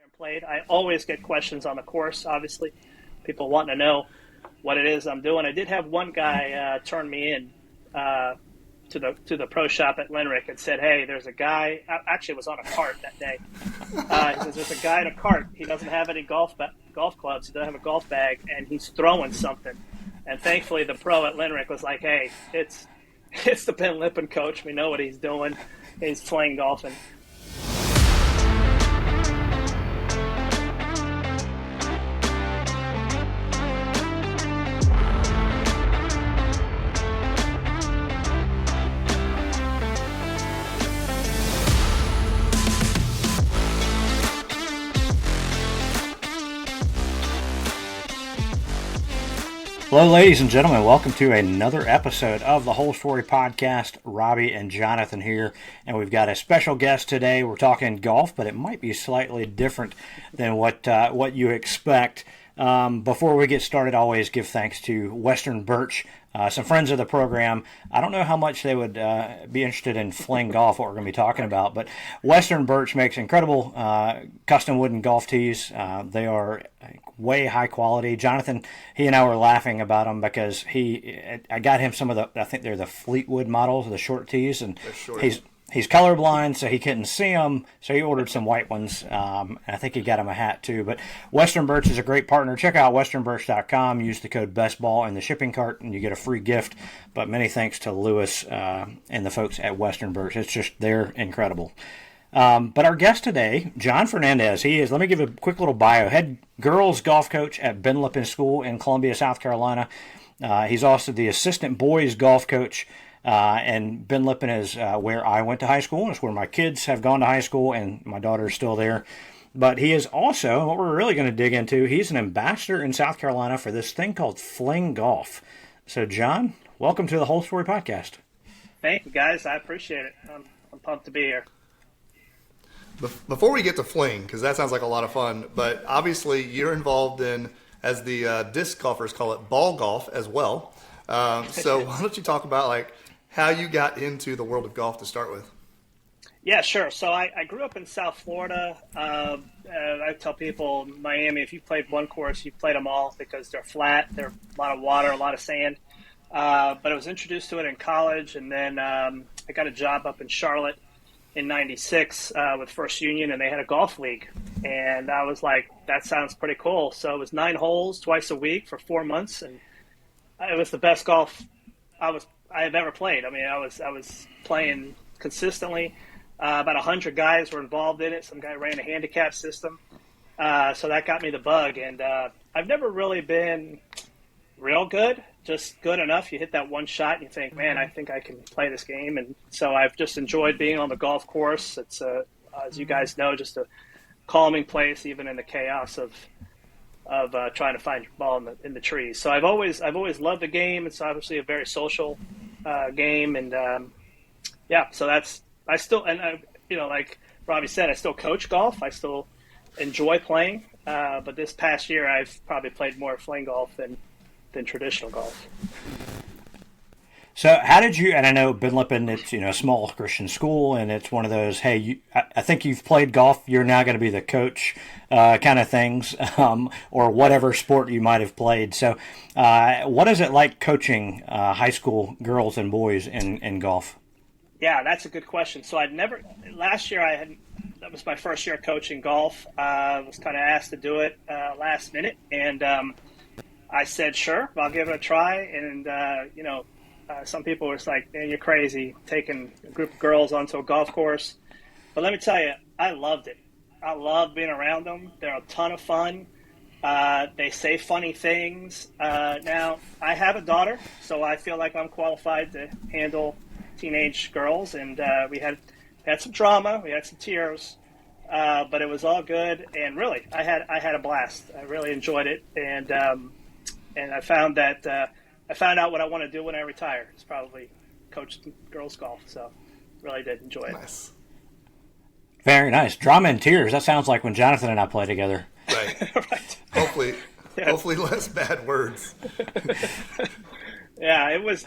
and played. I always get questions on the course, obviously. People wanting to know what it is I'm doing. I did have one guy turn me in to the pro shop at Lenrick and said, hey, there's a guy, actually it was on a cart that day. He says, there's a guy in a cart. He doesn't have any golf clubs. He doesn't have a golf bag, and he's throwing something. And thankfully the pro at Lenrick was like, hey, it's the Ben Lippen coach. We know what he's doing. He's playing golfing. Hello, ladies and gentlemen. Welcome to another episode of the Whole Story Podcast. Robbie and Jonathan here, and we've got a special guest today. We're talking golf, but it might be slightly different than what you expect. Before we get started, always give thanks to Western Birch, some friends of the program. I don't know how much they would be interested in FlingGolf, what we're going to be talking about, but Western Birch makes incredible custom wooden golf tees. They are way high quality. Jonathan, he and I were laughing about them because I got him some of I think they're the Fleetwood models, the short tees, and he's colorblind, so he couldn't see them, so he ordered some white ones. And I think he got him a hat too. But Western Birch is a great partner. Check out westernbirch.com. Use the code BestBall in the shipping cart, and you get a free gift. But many thanks to Lewis and the folks at Western Birch. They're incredible. But our guest today, John Fernandez, let me give a quick little bio. Head girls golf coach at Ben Lippen School in Columbia, South Carolina. He's also the assistant boys golf coach. And Ben Lippen is where I went to high school, and it's where my kids have gone to high school, and my daughter is still there. But he is also, and what we're really going to dig into, he's an ambassador in South Carolina for this thing called FlingGolf. So, John, welcome to the Whole Story Podcast. Thank you, guys. I appreciate it. I'm pumped to be here. Before we get to Fling, because that sounds like a lot of fun, but obviously you're involved in, as the disc golfers call it, ball golf as well. So why don't you talk about how you got into the world of golf to start with? Yeah, sure. So I grew up in South Florida. I tell people, Miami, if you played one course, you played them all because they're flat. There's a lot of water, a lot of sand. But I was introduced to it in college, and then I got a job up in Charlotte in '96 with First Union, and they had a golf league. And I was like, that sounds pretty cool. So it was 9 holes twice a week for 4 months, and it was the best golf I have ever played. I mean, I was playing consistently. About 100 guys were involved in it. Some guy ran a handicap system. So that got me the bug. And I've never really been real good, just good enough. You hit that one shot and you think, man, I think I can play this game. And so I've just enjoyed being on the golf course. It's, as you guys know, just a calming place, even in the chaos of trying to find your ball in the trees. So I've always loved the game. It's obviously a very social game. And so I still, like Robbie said, I still coach golf. I still enjoy playing. But this past year, I've probably played more Fling golf than traditional golf. So how did you, and I know Ben Lippen, it's a small Christian school, and it's one of those, hey, I think you've played golf, you're now going to be the coach kind of things, or whatever sport you might have played. So what is it like coaching high school girls and boys in golf? Yeah, that's a good question. So last year that was my first year coaching golf. I was kind of asked to do it last minute, and I said, sure, I'll give it a try. And, some people were like, man, you're crazy taking a group of girls onto a golf course. But let me tell you, I loved it. I loved being around them. They're a ton of fun. They say funny things. Now, I have a daughter, so I feel like I'm qualified to handle teenage girls. And we had some drama. We had some tears. But it was all good. And really, I had a blast. I really enjoyed it. And I found out what I want to do when I retire. It's probably coach girls golf. So really did enjoy it. Nice. Very nice. Drama and tears. That sounds like when Jonathan and I play together. Right. Right. Hopefully less bad words. Yeah, it was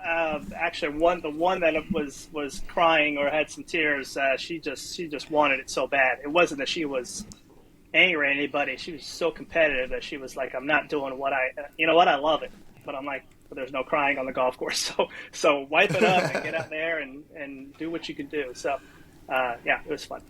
actually, the one that was crying or had some tears. She just wanted it so bad. It wasn't that she was angry at anybody. She was so competitive that she was like, "I'm not doing what I love it, but I'm like, but there's no crying on the golf course. So wipe it up and get out there and do what you can do." So yeah, it was fun.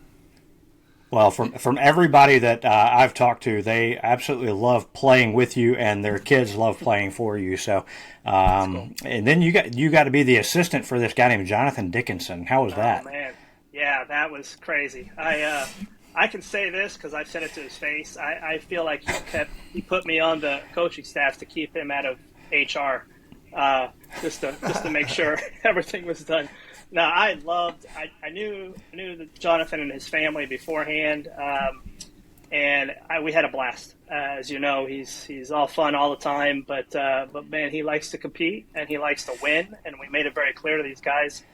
Well, from everybody that I've talked to, they absolutely love playing with you, and their kids love playing for you. So, Cool. and then you got to be the assistant for this guy named Jonathan Dickinson. How was Oh that? man, yeah, that was crazy. I can say this because I've said it to his face. I feel like he put me on the coaching staff to keep him out of HR, just to make sure everything was done. No, I knew Jonathan and his family beforehand, and we had a blast. As you know, he's all fun all the time, but man, he likes to compete and he likes to win, and we made it very clear to these guys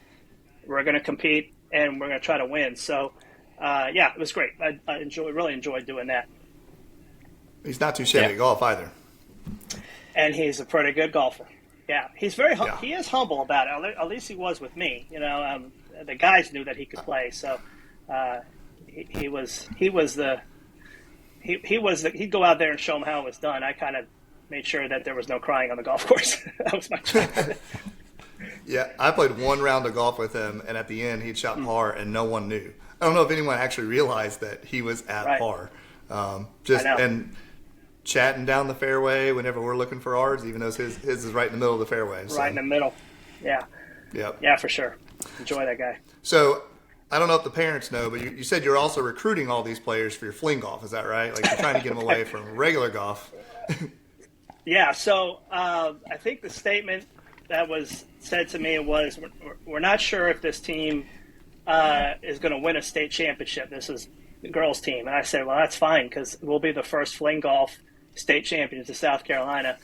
we're going to compete and we're going to try to win. So yeah, it was great. I really enjoyed doing that. He's not too shabby at golf either. And he's a pretty good golfer. Yeah, he's he is humble about it. At least he was with me. You know, the guys knew that he could play, so he'd go out there and show them how it was done. I kind of made sure that there was no crying on the golf course. That was my job. Yeah, I played one round of golf with him, and at the end he'd shot par, and no one knew. I don't know if anyone actually realized that he was at par. And chatting down the fairway whenever we're looking for ours, even though his is right in the middle of the fairway. So. Right in the middle. Yeah. Yep. Yeah, for sure. Enjoy that guy. So I don't know if the parents know, but you said you're also recruiting all these players for your FlingGolf. Is that right? Like you're trying to get them away from regular golf. Yeah. So I think the statement that was said to me was, we're not sure if this team is going to win a state championship. This is the girls' team. And I said, well, that's fine because we'll be the first FlingGolf state champions of South Carolina.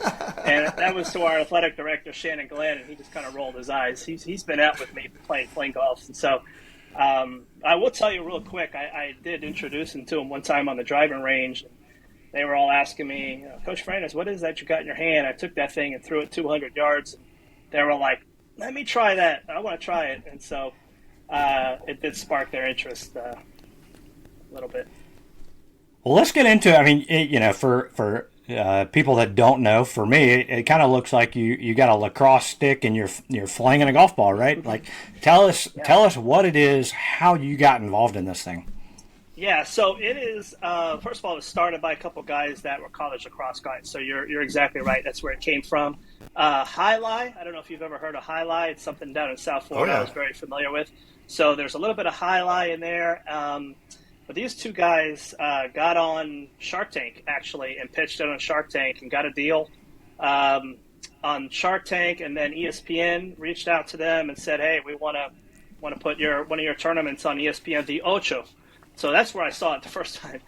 And that was to our athletic director, Shannon Glenn, and he just kind of rolled his eyes. He's been out with me playing FlingGolf. And so I will tell you real quick, I did introduce him to him one time on the driving range. They were all asking me, Coach Fernandez, what is that you got in your hand? I took that thing and threw it 200 yards. And they were like, let me try that. I want to try it. And so it did spark their interest a little bit. Well, let's get into. I mean, for people that don't know, for me, it kind of looks like you got a lacrosse stick and you're flinging a golf ball, right? Like, tell us what it is, how you got involved in this thing. Yeah, so it is. First of all, it was started by a couple guys that were college lacrosse guys. So you're exactly right. That's where it came from. Highlight. I don't know if you've ever heard of Highlight. It's something down in South Florida. Oh, yeah. I was very familiar with. So there's a little bit of Highlight in there. But these two guys got on Shark Tank, actually, and pitched it on Shark Tank and got a deal on Shark Tank. And then ESPN reached out to them and said, hey, we want to put one of your tournaments on ESPN, the Ocho. So that's where I saw it the first time.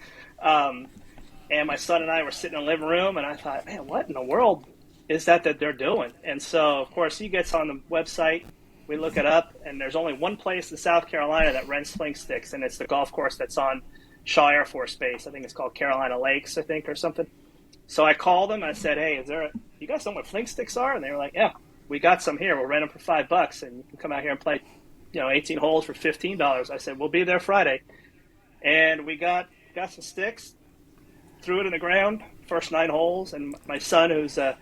And my son and I were sitting in the living room, and I thought, man, what in the world is that they're doing? And so, of course, he gets on the website. We look it up, and there's only one place in South Carolina that rents FlingSticks, and it's the golf course that's on Shaw Air Force Base. I think it's called Carolina Lakes, I think, or something. So I called them. I said, hey, you guys know what FlingSticks are? And they were like, yeah, we got some here. We'll rent them for $5, and you can come out here and play 18 holes for $15. I said, we'll be there Friday. And we got some sticks, threw it in the ground, first 9 holes, and my son, who's a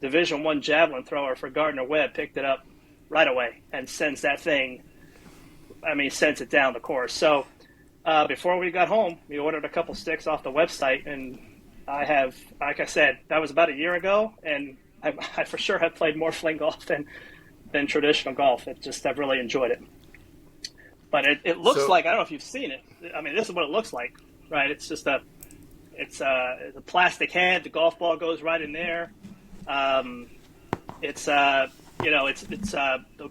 Division I javelin thrower for Gardner-Webb, picked it up right away and sends it down the course. So before we got home, we ordered a couple sticks off the website, and I have, like I said, that was about a year ago, and I for sure have played more fling golf than traditional golf. I've really enjoyed it. But it looks like, I don't know if you've seen it. I mean, this is what it looks like, right? It's just a plastic head. The golf ball goes right in there. The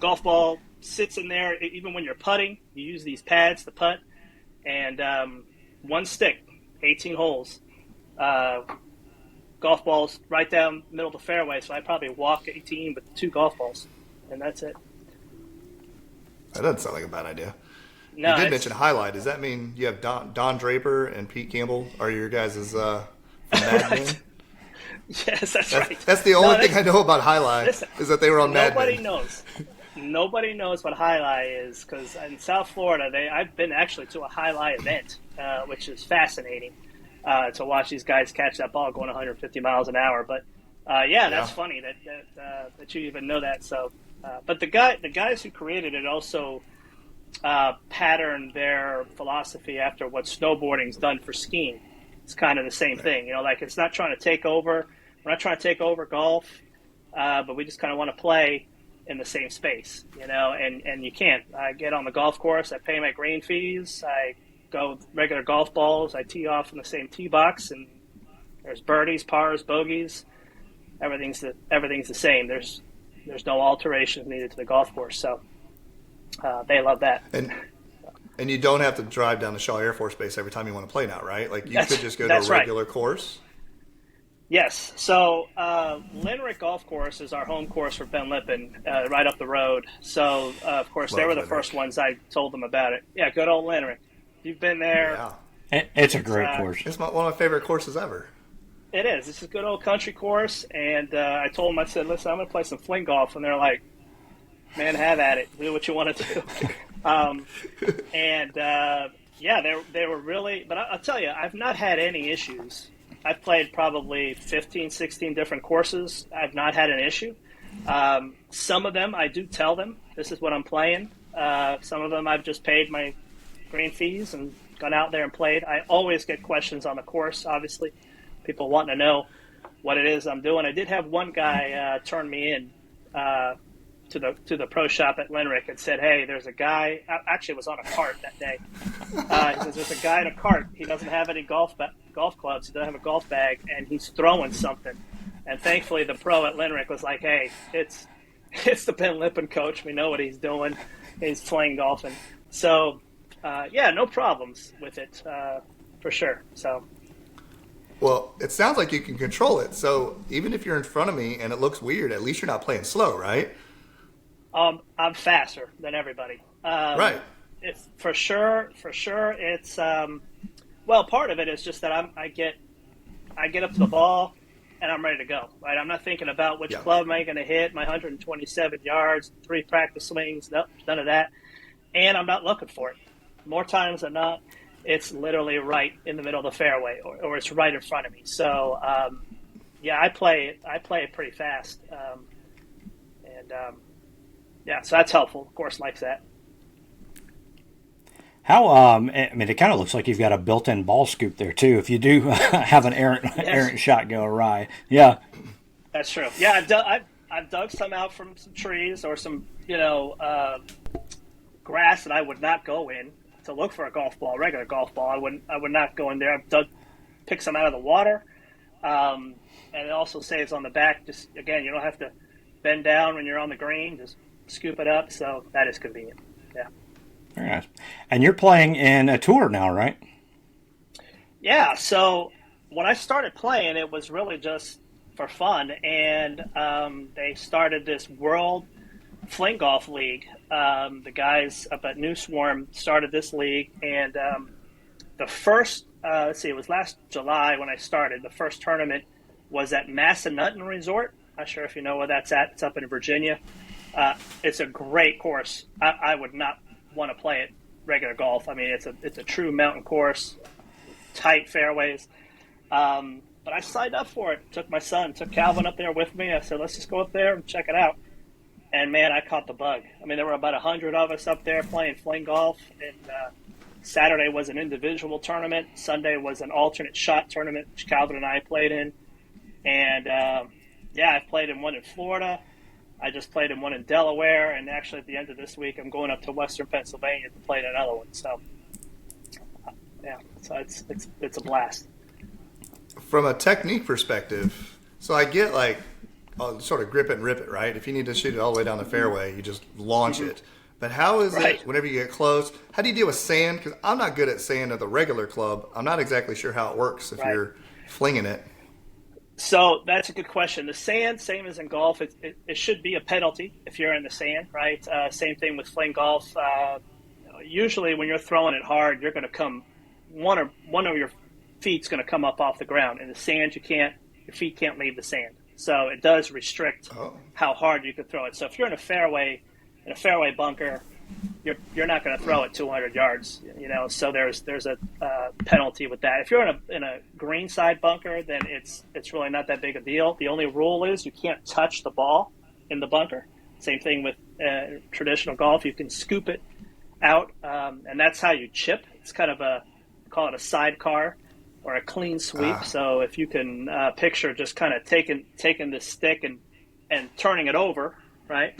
golf ball sits in there. Even when you're putting, you use these pads to putt. And one stick, 18 holes. Golf balls right down the middle of the fairway. So I probably walk 18 with 2 golf balls, and that's it. That doesn't sound like a bad idea. No, you did mention Highlight. Does that mean you have Don Draper and Pete Campbell are your guys' from that game? Yes, that's right. That's the only thing I know about highlight is that they were on Mad Men. Nobody knows. Nobody knows what highlight is because in South Florida, I've been actually to a highlight event, which is fascinating to watch these guys catch that ball going 150 miles an hour. But that's funny that you even know that. So, but the guys who created it also patterned their philosophy after what snowboarding's done for skiing. It's kind of the same thing, you know. Like it's not trying to take over. We're not trying to take over golf, but we just kind of want to play in the same space, you know. And you can't. I get on the golf course. I pay my green fees. I go with regular golf balls. I tee off in the same tee box, and there's birdies, pars, bogeys. Everything's the same. There's no alterations needed to the golf course. So they love that. And you don't have to drive down to Shaw Air Force Base every time you want to play now, right? Like you could just go to a regular course. Yes. So Linrick Golf Course is our home course for Ben Lippen, right up the road. So, of course, they were the first ones I told them about it. Yeah, good old Linrick. You've been there. Yeah. It's a great course. It's one of my favorite courses ever. It is. This is a good old country course. And I told them, I said, listen, I'm going to play some fling golf. And they're like, man, have at it. Do what you want to do. They were really – but I'll tell you, I've not had any issues. I've played probably 15, 16 different courses. I've not had an issue. Some of them I do tell them this is what I'm playing. Some of them I've just paid my green fees and gone out there and played. I always get questions on the course, obviously. People wanting to know what it is I'm doing. I did have one guy turn me in to the pro shop at Linrick and said, hey, there's a guy – actually it was on a cart that day. He says, there's a guy in a cart. He doesn't have any golf clubs. He doesn't have a golf bag, and he's throwing something. And thankfully the pro at Linrick was like, hey, it's the Ben Lippen coach. We know what he's doing. He's playing golfing. So, no problems with it for sure. So. Well, it sounds like you can control it. So even if you're in front of me and it looks weird, at least you're not playing slow, right? I'm faster than everybody. Right. It's for sure. It's part of it is just that I get up to the ball and I'm ready to go. Right. I'm not thinking about which club am I going to hit. My 127 yards, 3 practice swings. Nope, none of that. And I'm not looking for it. More times than not, it's literally right in the middle of the fairway, or it's right in front of me. So I play it pretty fast, so that's helpful. Of course, likes that. How it kind of looks like you've got a built-in ball scoop there too. If you do have an errant shot go awry, that's true. Yeah, I've dug some out from some trees or some grass that I would not go in to look for a golf ball, regular golf ball. I would not go in there. I've picked some out of the water, and it also saves on the back. Just again, you don't have to bend down when you're on the green. Just scoop it up. So that is convenient. Yeah. Very nice. And you're playing in a tour now, right? Yeah. So when I started playing, it was really just for fun, and they started this World FlingGolf League. The guys up at New Swarm started this league, and the first, it was last July when I started. The first tournament was at Massanutten Resort. Not sure if you know where that's at. It's up in Virginia. It's a great course. I would not want to play it regular golf. I mean, it's a true mountain course, tight fairways. But I signed up for it. Took my son, took Calvin up there with me. I said, let's just go up there and check it out. And, man, I caught the bug. I mean, there were about 100 of us up there playing fling golf. And Saturday was an individual tournament. Sunday was an alternate shot tournament, which Calvin and I played in. And, I've played in one in Florida. I just played in one in Delaware. And actually, at the end of this week, I'm going up to Western Pennsylvania to play in another one. So, so it's a blast. From a technique perspective, so I get sort of grip it and rip it, right? If you need to shoot it all the way down the fairway, you just launch it. But how is it whenever you get close? How do you deal with sand? Because I'm not good at sand at the regular club. I'm not exactly sure how it works if you're flinging it. So that's a good question. The sand, same as in golf, it should be a penalty if you're in the sand, right? Same thing with fling golf. Usually when you're throwing it hard, you're going to come one of your feet's going to come up off the ground. In the sand, you can't your feet can't leave the sand. So it does restrict Oh. how hard you can throw it. So if you're in a fairway bunker, you're not going to throw it 200 yards, So there's a penalty with that. If you're in a green side bunker, then it's really not that big a deal. The only rule is you can't touch the ball in the bunker. Same thing with traditional golf. You can scoop it out, and that's how you chip. It's kind of call it a sidecar or a clean sweep. So if you can picture just kind of taking the stick and turning it over, right,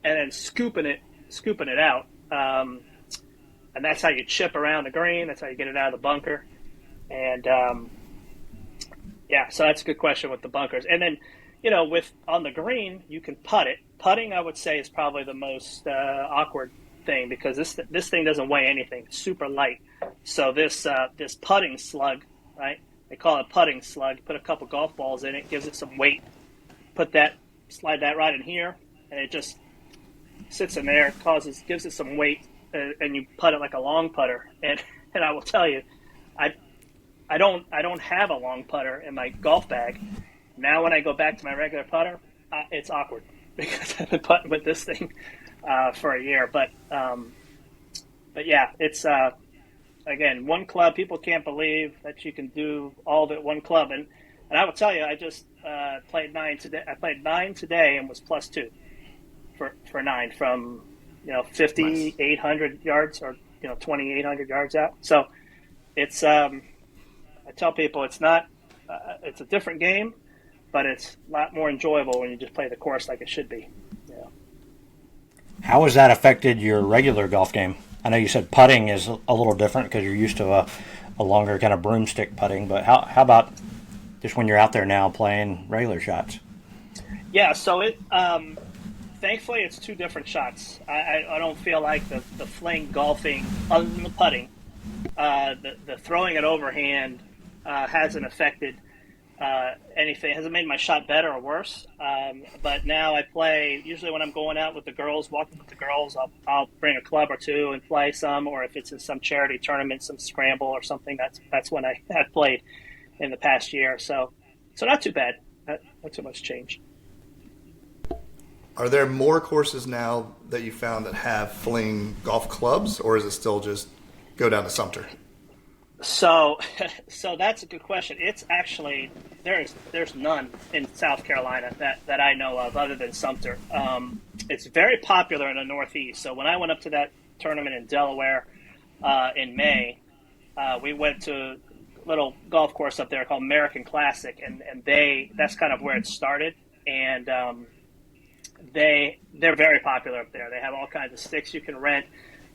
and then scooping it out, and that's how you chip around the green. That's how you get it out of the bunker. And so that's a good question with the bunkers. And then, with on the green, you can putt it. Putting, I would say, is probably the most awkward thing because this thing doesn't weigh anything. It's super light. So this putting slug, right? They call it putting slug. Put a couple golf balls in it, gives it some weight. Slide that right in here, and it just sits in there, gives it some weight, and you putt it like a long putter. And I will tell you, I don't have a long putter in my golf bag. Now when I go back to my regular putter, it's awkward because I've been putting with this thing for a year. But yeah, it's again, one club. People can't believe that you can do all of it one club. And I will tell you, I just played 9 today. I played 9 today and was +2 for 9 from 5,800 yards or 2,800 yards out. So it's I tell people it's not it's a different game, but it's a lot more enjoyable when you just play the course like it should be. How has that affected your regular golf game? I know you said putting is a little different because you're used to a longer kind of broomstick putting, but how about just when you're out there now playing regular shots? Yeah, so it thankfully it's 2 different shots. I don't feel like the fling golfing, other than the putting, the throwing it overhand hasn't affected anything. It hasn't made my shot better or worse. But now I play, usually when I'm going out with the girls, walking with the girls, I'll bring a club or 2 and play some, or if it's in some charity tournament, some scramble or something, that's when I have played in the past year. So not too bad. Not too much change. Are there more courses now that you found that have Fling golf clubs, or is it still just go down to Sumter? So that's a good question. It's actually there's none in South Carolina that I know of other than Sumter. It's very popular in the Northeast. So when I went up to that tournament in Delaware in May, we went to a little golf course up there called American Classic, and that's kind of where it started. And they're very popular up there. They have all kinds of sticks you can rent.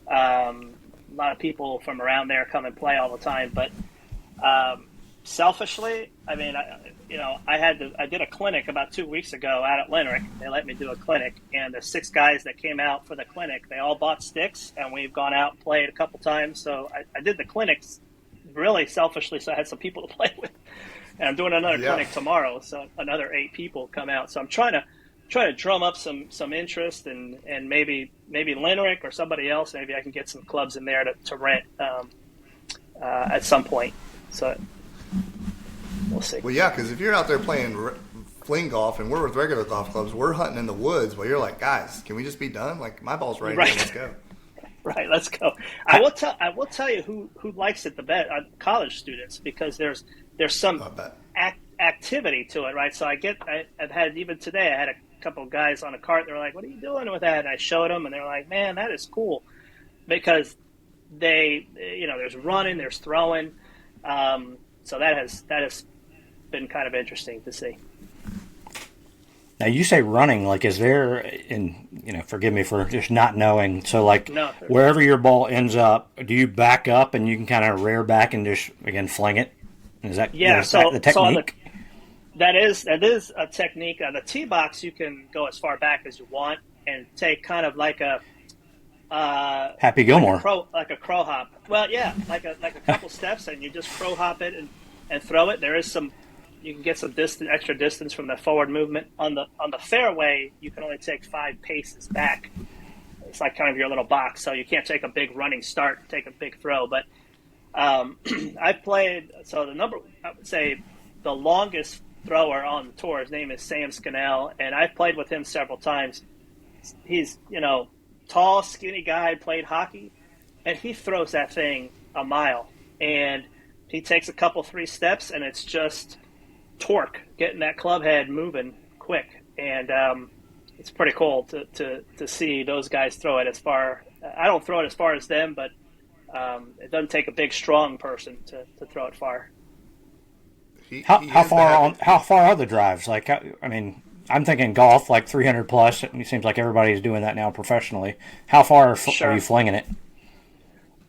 A lot of people from around there come and play all the time. But selfishly, I mean, I did a clinic about 2 weeks ago out at Limerick. They let me do a clinic, and the 6 guys that came out for the clinic, they all bought sticks, and we've gone out and played a couple times. So I did the clinics really selfishly, so I had some people to play with. And I'm doing another clinic tomorrow, so another 8 people come out. So I'm trying to drum up some interest, and maybe Limerick or somebody else. Maybe I can get some clubs in there to rent at some point. So we'll see. Well, yeah, because if you're out there playing fling golf and we're with regular golf clubs, we're hunting in the woods. Well, you're like, guys, can we just be done? Like, my ball's right here. Let's go. Right, let's go. I will tell you who likes it the best. College students, because there's some activity to it, right? So I've had, even today, I had a couple of guys on a cart. They were like, "What are you doing with that?" And I showed them, and they were like, "Man, that is cool," because there's running, there's throwing. So that has been kind of interesting to see. Now you say running, like, is there, and forgive me for just not knowing. So like, wherever your ball ends up, do you back up and you can kind of rear back and just again fling it? Is that the technique? That is a technique. On the tee box, you can go as far back as you want and take kind of like a Happy Gilmore, like a crow hop. Well, yeah, like a couple steps, and you just crow hop it and throw it. There is you can get some extra distance from the forward movement. On the fairway, you can only take 5 paces back. It's like kind of your little box, so you can't take a big running start and take a big throw. But I've played, so I would say the longest thrower on the tour. His name is Sam Scannell, and I've played with him several times. He's, tall, skinny guy, played hockey, and he throws that thing a mile. And he takes a couple, 3 steps, and it's just torque, getting that club head moving quick. And it's pretty cool to see those guys throw it as far. I don't throw it as far as them, but it doesn't take a big, strong person to throw it far. How far are the drives? Like, I mean, I'm thinking golf, like 300 plus. It seems like everybody's doing that now professionally. How far are you flinging it?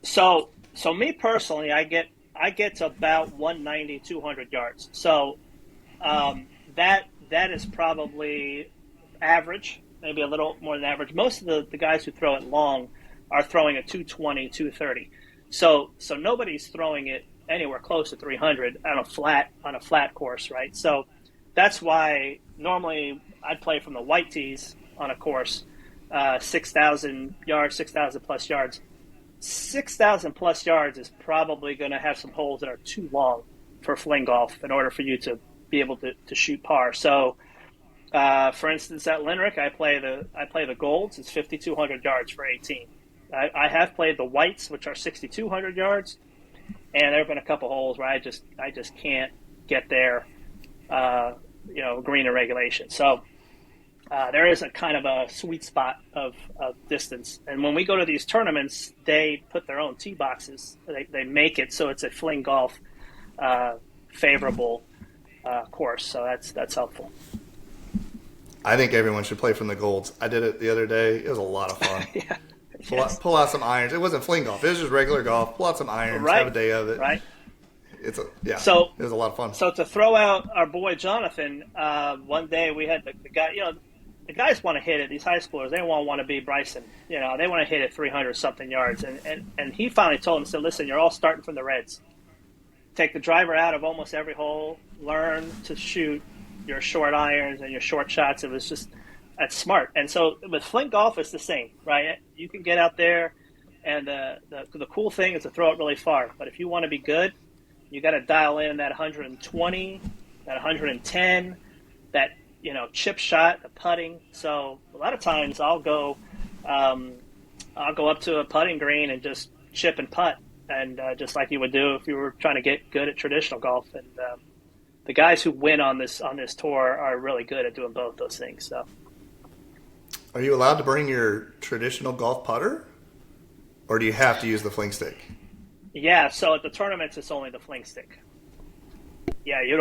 So me personally, I get to about 190, 200 yards. So that is probably average, maybe a little more than average. Most of the guys who throw it long are throwing a 220, 230. So nobody's throwing it anywhere close to 300 on a flat course, right? So that's why normally I'd play from the white tees on a course, 6,000 yards, 6,000 plus yards. 6,000 plus yards is probably going to have some holes that are too long for FlingGolf in order for you to be able to shoot par. So, for instance, at Limerick, I play the golds. It's 5,200 yards for 18. I have played the whites, which are 6,200 yards, and there have been a couple holes where I just can't get there, green and regulation. So there is a kind of a sweet spot of distance. And when we go to these tournaments, they put their own tee boxes. They make it so it's a FlingGolf favorable course. So that's helpful. I think everyone should play from the golds. I did it the other day. It was a lot of fun. Yeah. Pull out some irons. It wasn't FlingGolf. It was just regular golf. Pull out some irons. Right. Have a day of it. Right. So it was a lot of fun. So to throw out our boy Jonathan, one day we had the guy. The guys want to hit it. These high schoolers, they want to be Bryson. They want to hit it 300 something yards. And he finally told him, said, "Listen, you're all starting from the reds. Take the driver out of almost every hole. Learn to shoot your short irons and your short shots." It was just, that's smart. And so with FlingGolf, it's the same, right? You can get out there, and the cool thing is to throw it really far. But if you want to be good, you got to dial in that 120, that 110, that chip shot, the putting. So a lot of times I'll go up to a putting green and just chip and putt, and just like you would do if you were trying to get good at traditional golf. And the guys who win on this tour are really good at doing both those things. So. Are you allowed to bring your traditional golf putter, or do you have to use the FlingStick? Yeah, so at the tournaments, it's only the FlingStick. Yeah, you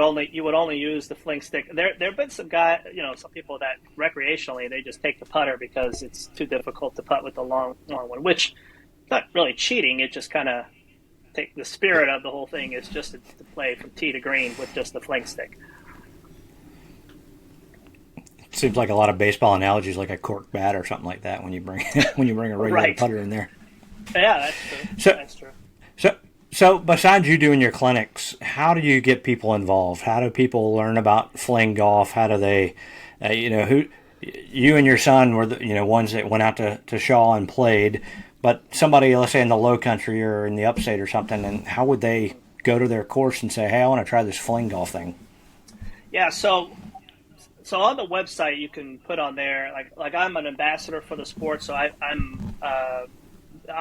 would only use the FlingStick. There have been some some people that recreationally they just take the putter because it's too difficult to putt with the long one, which is not really cheating. It just kind of the spirit of the whole thing is just to play from tee to green with just the FlingStick. Seems like a lot of baseball analogies, like a cork bat or something like that when you bring a regular putter in there. Yeah, that's true. So besides you doing your clinics, how do you get people involved? How do people learn about FlingGolf? How do they, who you and your son were the ones that went out to Shaw and played, but somebody, let's say in the Low Country or in the Upstate or something, and how would they go to their course and say, "Hey, I want to try this FlingGolf thing"? Yeah, so on the website you can put on there like I'm an ambassador for the sport, so I'm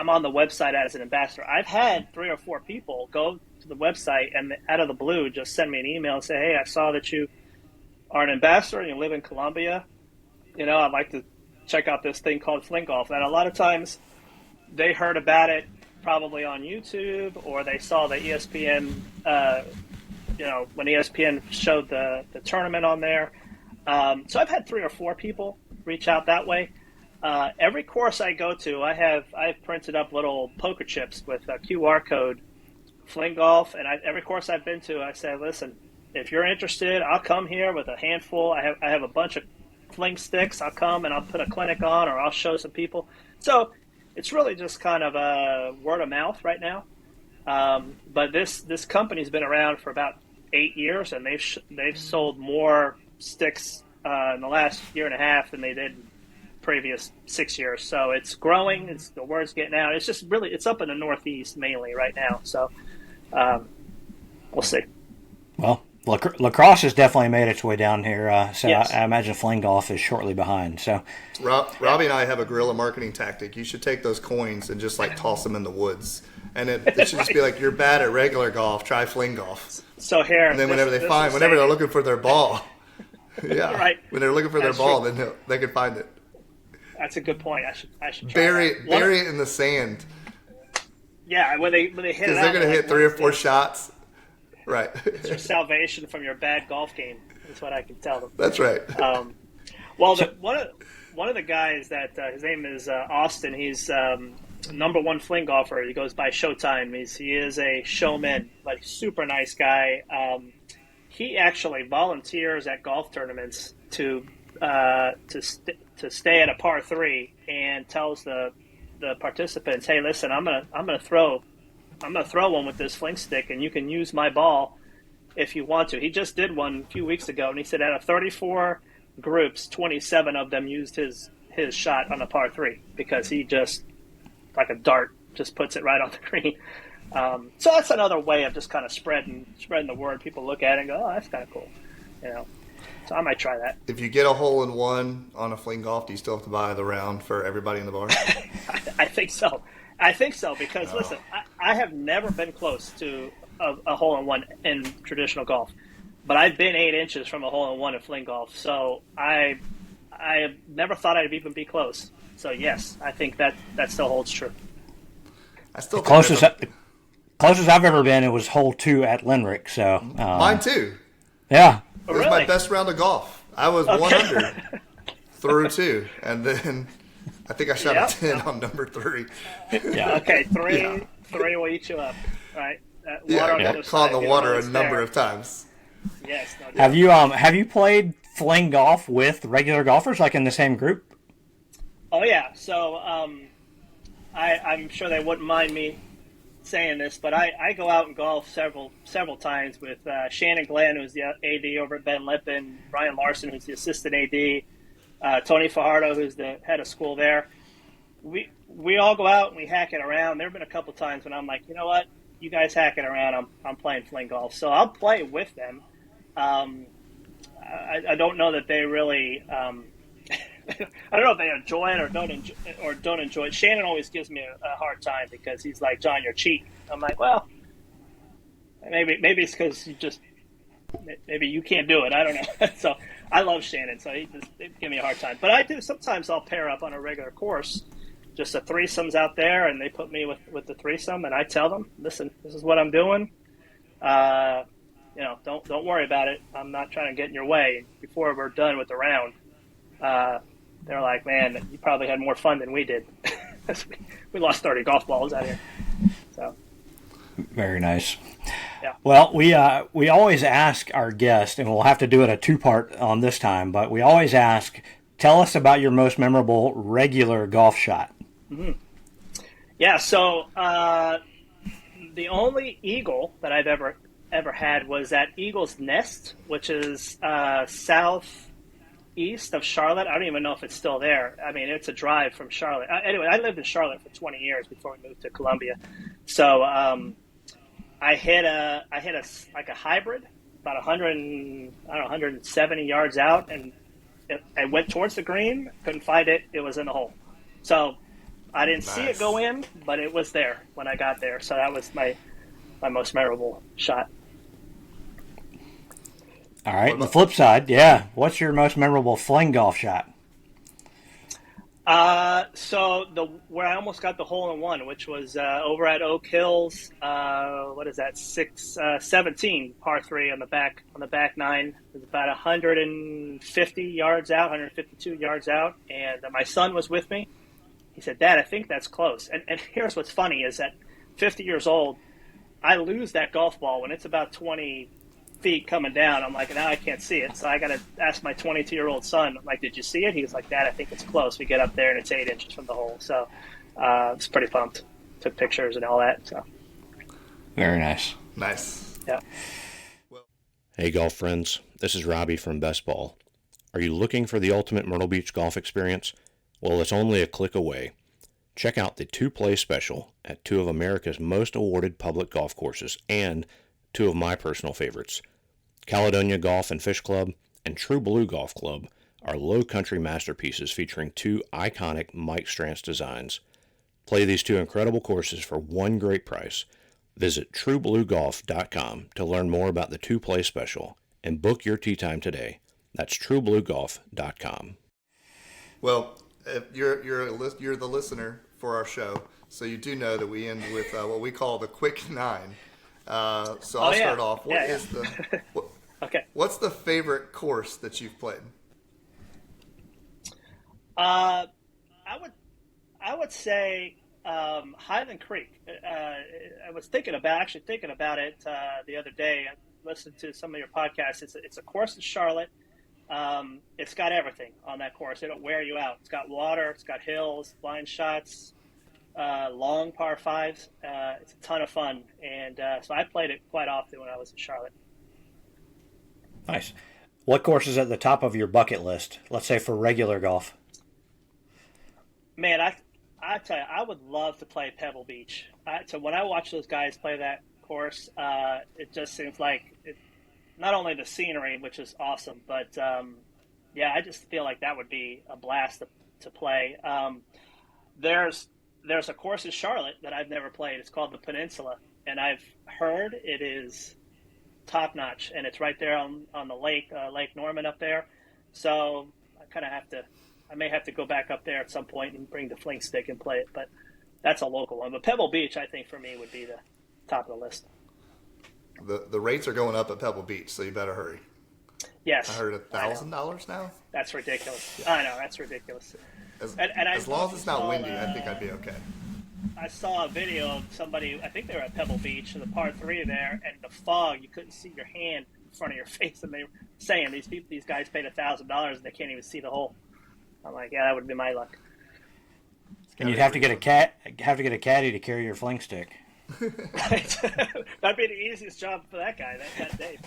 on the website as an ambassador. I've had 3 or 4 people go to the website and out of the blue just send me an email and say, "Hey, I saw that you are an ambassador and you live in Columbia. I'd like to check out this thing called FlingGolf." And a lot of times they heard about it probably on YouTube, or they saw the ESPN, when ESPN showed the tournament on there. So I've had 3 or 4 people reach out that way. Every course I go to, I've printed up little poker chips with a QR code, FlingGolf, and every course I've been to, I say, "Listen, if you're interested, I'll come here with a handful. I have a bunch of Fling sticks. I'll come and I'll put a clinic on, or I'll show some people." So it's really just kind of a word of mouth right now. But this company's been around for about 8 years, and they've sold more sticks in the last year and a half than they did previous 6 years. So it's growing. The word's getting out. It's just really, it's up in the Northeast mainly right now. So we'll see. Well, Lacrosse has definitely made its way down here, so Yes. I imagine FlingGolf is shortly behind. So, Robbie and I have a guerrilla marketing tactic. You should take those coins and just like toss them in the woods, and it should just be like, you're bad at regular golf, try fling golf. So here, And then whenever they're looking for their ball, yeah, Right. when they're looking for their That's ball, true. then they can find it. That's a good point. I should try Bury that. it in the sand, Yeah, when they hit it because out, they're going to hit 3 or 4 it's shots. Right. your salvation from your bad golf game. That's what I can tell them. That's right. Well, one of the guys that his name is Austin. He's number one fling golfer. He goes by Showtime. He is a showman, but super nice guy. He actually volunteers at golf tournaments to stay at a par 3 and tells the participants, "Hey, listen, I'm gonna throw one with this FlingStick, and you can use my ball if you want to." He just did one a few weeks ago, and he said out of 34 groups, 27 of them used his shot on a par 3 because he just, like a dart, just puts it right on the green. So that's another way of just kind of spreading the word. People look at it and go, "Oh, that's kind of cool," you know. So I might try that. If you get a hole in one on a fling golf, do you still have to buy the round for everybody in the bar? I think so. Because listen, I have never been close to a hole in one in traditional golf, but I've been 8 inches from a hole in one in fling golf. So I never thought I'd even be close. So yes, I think that still holds true. I still think closest I've ever been, it was hole 2 at Limerick. So mine too. Yeah. It was my best round of golf. I was 1 under through 2, and then I think I shot a 10 on number 3. Yeah. Okay, three will eat you up, right? Caught in the water a number of times. Yes. No doubt. Have you played fling golf with regular golfers, like in the same group? Oh yeah. So I'm sure they wouldn't mind me saying this, but I go out and golf several times with Shannon Glenn, who's the AD over at Ben Lippen, Brian Larson, who's the assistant AD, Tony Fajardo, who's the head of school there. We all go out and we hack it around. There have been a couple times when I'm like, you know what, you guys hack it around. I'm playing fling golf, so I'll play with them. I don't know that they really. I don't know if they enjoy it or don't enjoy it. Shannon always gives me a hard time because he's like, "John, you're cheating." I'm like, well, maybe it's because maybe you can't do it. I don't know. So I love Shannon, so they give me a hard time. But I do sometimes. I'll pair up on a regular course, just a threesomes out there, and they put me with the threesome, and I tell them, "Listen, this is what I'm doing. Don't worry about it. I'm not trying to get in your way." Before we're done with the round, they're like, "Man, you probably had more fun than we did." We lost 30 golf balls out here. So very nice. Yeah. Well, we always ask our guests, and we'll have to do it a 2-part on this time, but we always ask, tell us about your most memorable regular golf shot. Mm-hmm. Yeah. So the only eagle that I've ever had was at Eagle's Nest, which is southeast of Charlotte. I don't even know if it's still there. I mean, it's a drive from Charlotte. Anyway, I lived in Charlotte for 20 years before we moved to Columbia. So I hit a hybrid about 170 yards out, and I went towards the green, couldn't find it. It was in the hole. So I didn't see it go in, but it was there when I got there. So that was my most memorable shot. All right, the flip side, yeah. What's your most memorable fling golf shot? So where I almost got the hole in one, which was over at Oak Hills. What is that? 17 par 3 on the back 9. It was about 150 yards out, 152 yards out, and my son was with me. He said, "Dad, I think that's close." And here's what's funny is that 50 years old, I lose that golf ball when it's about 20 feet coming down. I'm like, now I can't see it. So I got to ask my 22-year-old son, I'm like, "Did you see it?" He was like, "Dad, I think it's close." We get up there and it's 8 inches from the hole. So I was pretty pumped. Took pictures and all that. So very nice. Nice. Yeah. Hey, golf friends. This is Robbie from BestBall. Are you looking for the ultimate Myrtle Beach golf experience? Well, it's only a click away. Check out the 2-play special at 2 of America's most awarded public golf courses and 2 of my personal favorites. Caledonia Golf and Fish Club and True Blue Golf Club are low country masterpieces featuring two iconic Mike Strantz designs. Play these two incredible courses for one great price. Visit truebluegolf.com to learn more about the two-play special and book your tee time today. That's truebluegolf.com. Well, you're the listener for our show, so you do know that we end with what we call the quick nine. So I'll start off. Okay. What's the favorite course that you've played? I would say Highland Creek. I was thinking about it the other day. I listened to some of your podcasts. It's a course in Charlotte. It's got everything on that course. It'll wear you out. It's got water. It's got hills, blind shots, long par fives. It's a ton of fun, and so I played it quite often when I was in Charlotte. Nice. What course is at the top of your bucket list? Let's say for regular golf. Man, I tell you, I would love to play Pebble Beach. So when I watch those guys play that course, it just seems like not only the scenery, which is awesome, but I just feel like that would be a blast to play. There's a course in Charlotte that I've never played. It's called the Peninsula, and I've heard it is top notch, and it's right there on the lake, Lake Norman up there. So I may have to go back up there at some point and bring the FlingStick and play it, but that's a local one. But Pebble Beach, I think for me, would be the top of the list. The rates are going up at Pebble Beach, so you better hurry. Yes. I heard $1,000 now. That's ridiculous. I know, that's ridiculous. As long as it's not windy, I think I'd be okay. I saw a video of somebody, I think they were at Pebble Beach, in the par 3 there, and the fog, you couldn't see your hand in front of your face, and they were saying these guys paid $1,000 and they can't even see the hole. I'm like, yeah, that would be my luck. And you'd have to get a caddy to carry your FlingStick. That'd be the easiest job for that guy that day.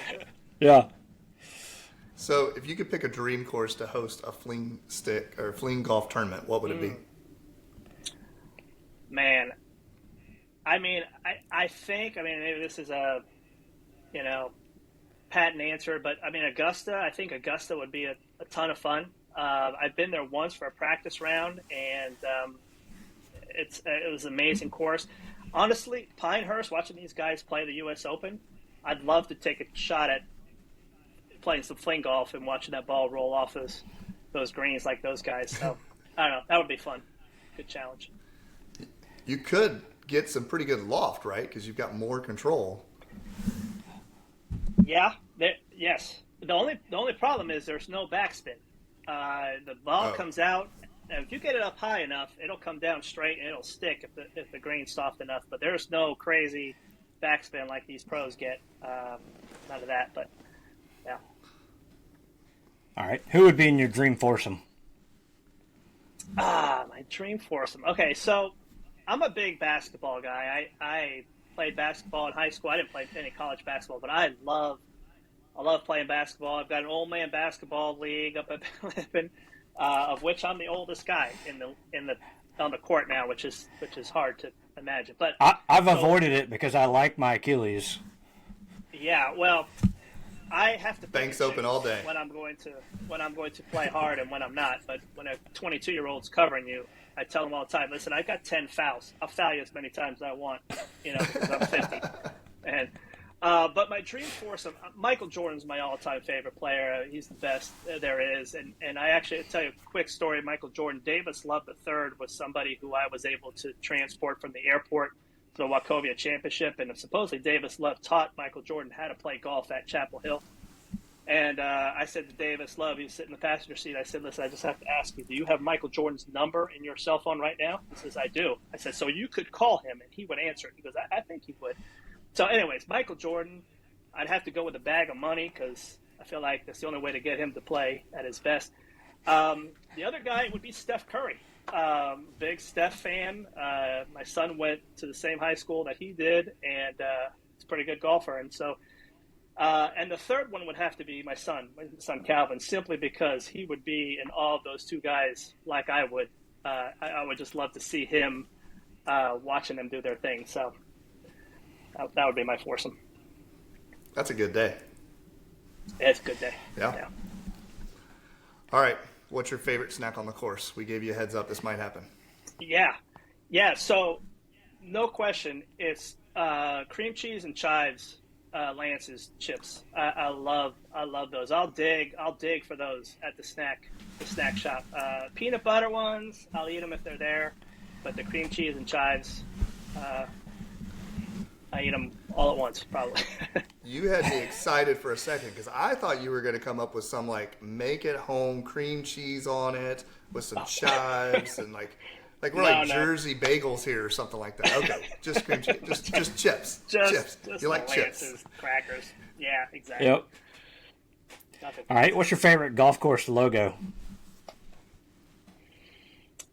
Yeah. So, if you could pick a dream course to host a FlingStick or FlingGolf tournament, what would it be? Man, I think maybe this is a patent answer, but Augusta. I think Augusta would be a ton of fun. I've been there once for a practice round, and it was an amazing course. Honestly, Pinehurst, watching these guys play the U.S. Open, I'd love to take a shot at playing some fling golf and watching that ball roll off those greens like those guys. So, I don't know. That would be fun. Good challenge. You could get some pretty good loft, right? Because you've got more control. Yeah. Yes. The only problem is there's no backspin. The ball comes out. If you get it up high enough, it'll come down straight and it'll stick if the green's soft enough. But there's no crazy backspin like these pros get. None of that. But yeah. All right. Who would be in your dream foursome? My dream foursome. Okay, so I'm a big basketball guy. I played basketball in high school. I didn't play any college basketball, but I love playing basketball. I've got an old man basketball league up at Ben Lippen, of which I'm the oldest guy on the court now, which is hard to imagine. But I've avoided it because I like my Achilles. Yeah, well, I have to banks open all day when I'm going to play hard and when I'm not. But when a 22-year-old's covering you, I tell them all the time, listen, I got 10 fouls. I'll foul you as many times as I want, because I'm 50. And but my dream foursome, Michael Jordan's my all-time favorite player. He's the best there is. And I actually, I'll tell you a quick story. Michael Jordan, Davis Love III was somebody who I was able to transport from the airport to the Wachovia Championship. And supposedly Davis Love taught Michael Jordan how to play golf at Chapel Hill. And I said to Davis Love, he was sitting in the passenger seat, I said, listen, I just have to ask you, do you have Michael Jordan's number in your cell phone right now? He says, I do. I said, so you could call him and he would answer it. He goes, I think he would. So anyways, Michael Jordan, I'd have to go with a bag of money because I feel like that's the only way to get him to play at his best. The other guy would be Steph Curry. Big Steph fan. My son went to the same high school that he did, and he's a pretty good golfer. And so, and the third one would have to be my son Calvin, simply because he would be in awe of those two guys like I would. I would just love to see him watching them do their thing. So that would be my foursome. That's a good day. It's a good day. Yeah. All right. What's your favorite snack on the course? We gave you a heads up. This might happen. Yeah. So, no question, it's cream cheese and chives, Lance's chips. I love those. I'll dig for those at the snack shop. Peanut butter ones, I'll eat them if they're there, but the cream cheese and chives, I eat them all at once, probably. You had me excited for a second because I thought you were going to come up with some like make it home cream cheese on it with some chives and like we're Jersey bagels here or something like that. Okay, just cream cheese, just chips. Chips. You like chips? Crackers. Yeah, exactly. Yep. All right. What's your favorite golf course logo?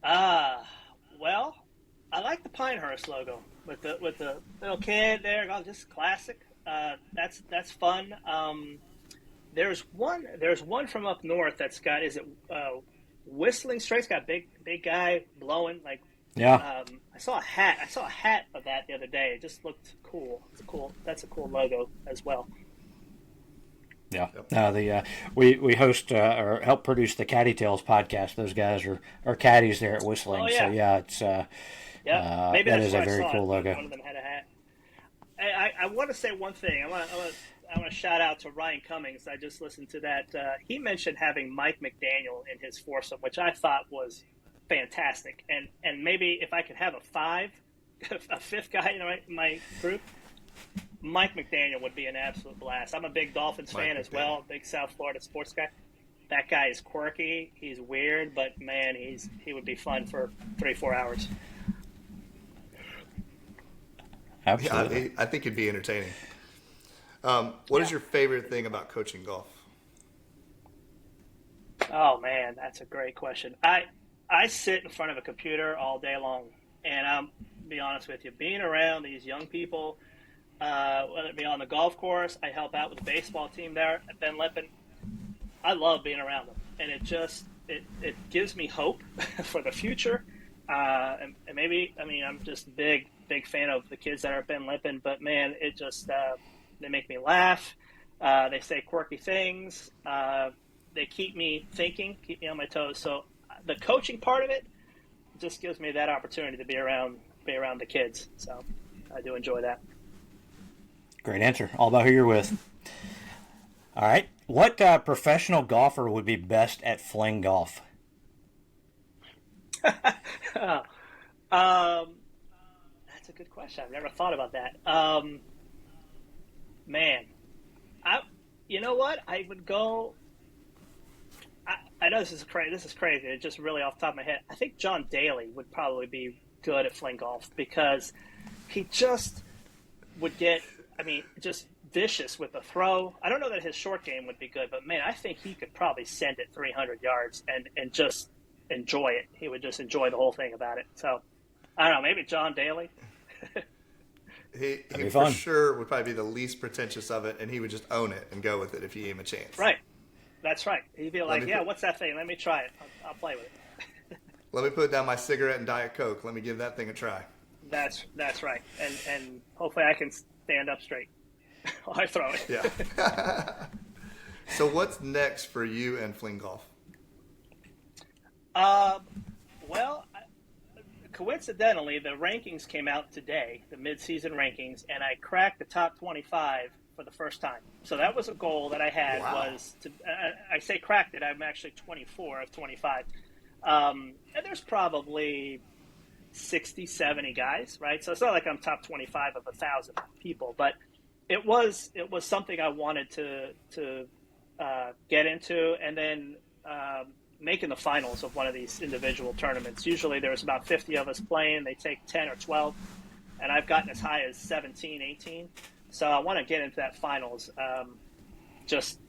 Well, I like the Pinehurst logo with the little kid there. Oh, just classic. That's fun. There's one from up north that's got whistling straight. It's got big guy blowing like. Yeah. I saw a hat of that the other day. It just looked cool. That's a cool logo as well. Yeah. We host or help produce the Caddy Tales podcast. Those guys are caddies there at Whistling. Oh, yeah. So yeah, it's maybe that that's is where a very I saw cool it. logo. One of them had a hat. I want to say one thing. I want to shout out to Ryan Cummings. I just listened to that. He mentioned having Mike McDaniel in his foursome, which I thought was fantastic. And maybe if I could have a fifth guy in my group, Mike McDaniel would be an absolute blast. I'm a big Dolphins fan as well, big South Florida sports guy. That guy is quirky. He's weird, but man, he would be fun for 3-4 hours. Absolutely. Yeah, I think it'd be entertaining. What is your favorite thing about coaching golf? Oh man, that's a great question. I sit in front of a computer all day long, and I'm be honest with you, being around these young people, whether it be on the golf course, I help out with the baseball team there at Ben Lippen. I love being around them, and it gives me hope for the future. And maybe, I'm just a big fan of the kids that are at Ben Lippen, but man, it just they make me laugh. They say quirky things. They keep me thinking, keep me on my toes. So the coaching part of it just gives me that opportunity to be around the kids. So I do enjoy that. Great answer. All about who you're with. All right. What professional golfer would be best at FlingGolf? That's a good question. I've never thought about that. Man, you know what? I would go. I know this is crazy. It's just really off the top of my head. I think John Daly would probably be good at FlingGolf because he just would get. Just vicious with the throw. I don't know that his short game would be good, but man, I think he could probably send it 300 yards and just enjoy it. He would just enjoy the whole thing about it. So I don't know, maybe John Daly. He for sure would probably be the least pretentious of it, and he would just own it and go with it if you gave him a chance. Right. That's right. He'd be like, what's that thing? Let me try it. I'll play with it. Let me put down my cigarette and Diet Coke. Let me give that thing a try. That's right. And hopefully I can stand up straight while I throw it. Yeah. So what's next for you and FlingGolf? Well, coincidentally, the rankings came out today, the mid-season rankings, and I cracked the top 25 for the first time. So that was a goal that I had. Wow. Was to. I say cracked it. I'm actually 24 of 25. And there's probably 60, 70 guys, right? So it's not like I'm top 25 of 1,000 people, but it was something I wanted to get into, and then making the finals of one of these individual tournaments. Usually there's about 50 of us playing. They take 10 or 12, and I've gotten as high as 17, 18. So I want to get into that finals, just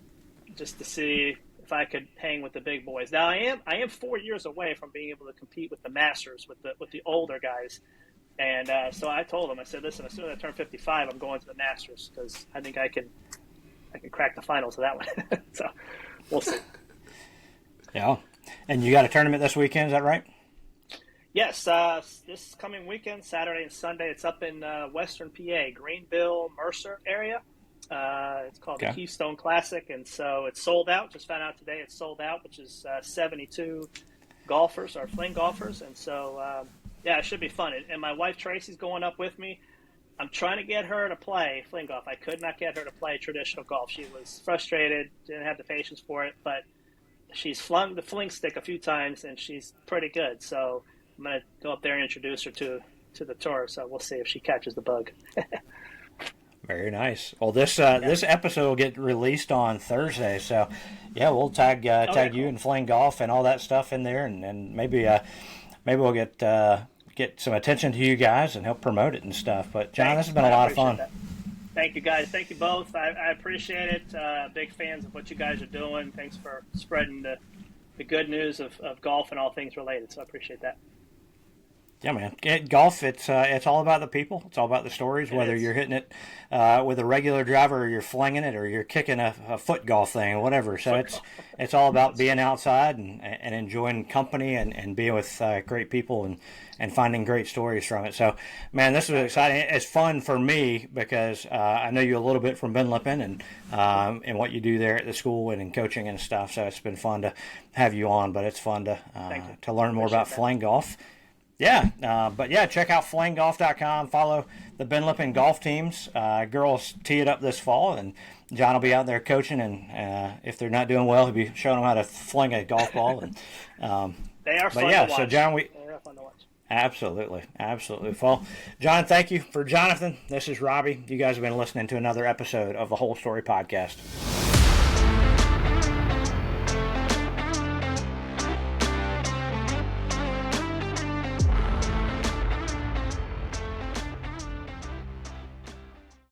to see if I could hang with the big boys. Now I am 4 years away from being able to compete with the Masters with the older guys, and so I told them, I said, listen, as soon as I turn 55, I'm going to the Masters because I think I can crack the finals of that one. So we'll see. Yeah, and you got a tournament this weekend, is that right? Yes, this coming weekend, Saturday and Sunday. It's up in Western PA, Greenville, Mercer area. It's called the Keystone Classic, and so it's sold out. Just found out today it's sold out, which is 72 golfers or Fling golfers, and so yeah, it should be fun. And my wife Tracy's going up with me. I'm trying to get her to play Fling golf. I could not get her to play traditional golf. She was frustrated, didn't have the patience for it, but she's flung the FlingStick a few times, and she's pretty good. So I'm going to go up there and introduce her to the tour. So we'll see if she catches the bug. Very nice. Well, this episode will get released on Thursday, so yeah, we'll tag you and Fling Golf and all that stuff in there, and maybe we'll get some attention to you guys and help promote it and stuff. But John, this has been a lot of fun. That. Thank you, guys. Thank you both. I appreciate it. Big fans of what you guys are doing. Thanks for spreading the good news of golf and all things related. So I appreciate that. Yeah, man. Golf, it's all about the people. It's all about the stories, whether you're hitting it with a regular driver or you're flinging it or you're kicking a foot golf thing or whatever. So it's all about being outside and enjoying company and being with great people and finding great stories from it. So, man, this is exciting. It's fun for me because I know you a little bit from Ben Lippen and what you do there at the school and in coaching and stuff. So it's been fun to have you on, but it's fun to learn more about Fling Golf. Yeah, but yeah, check out FlingGolf.com. Follow the Ben Lippen golf teams. Girls tee it up this fall, and John will be out there coaching. And if they're not doing well, he'll be showing them how to fling a golf ball. And they are fun to watch. So John, they are fun to watch. Absolutely. Well, John, thank you. For Jonathan, this is Robbie. You guys have been listening to another episode of the Whole Story Podcast.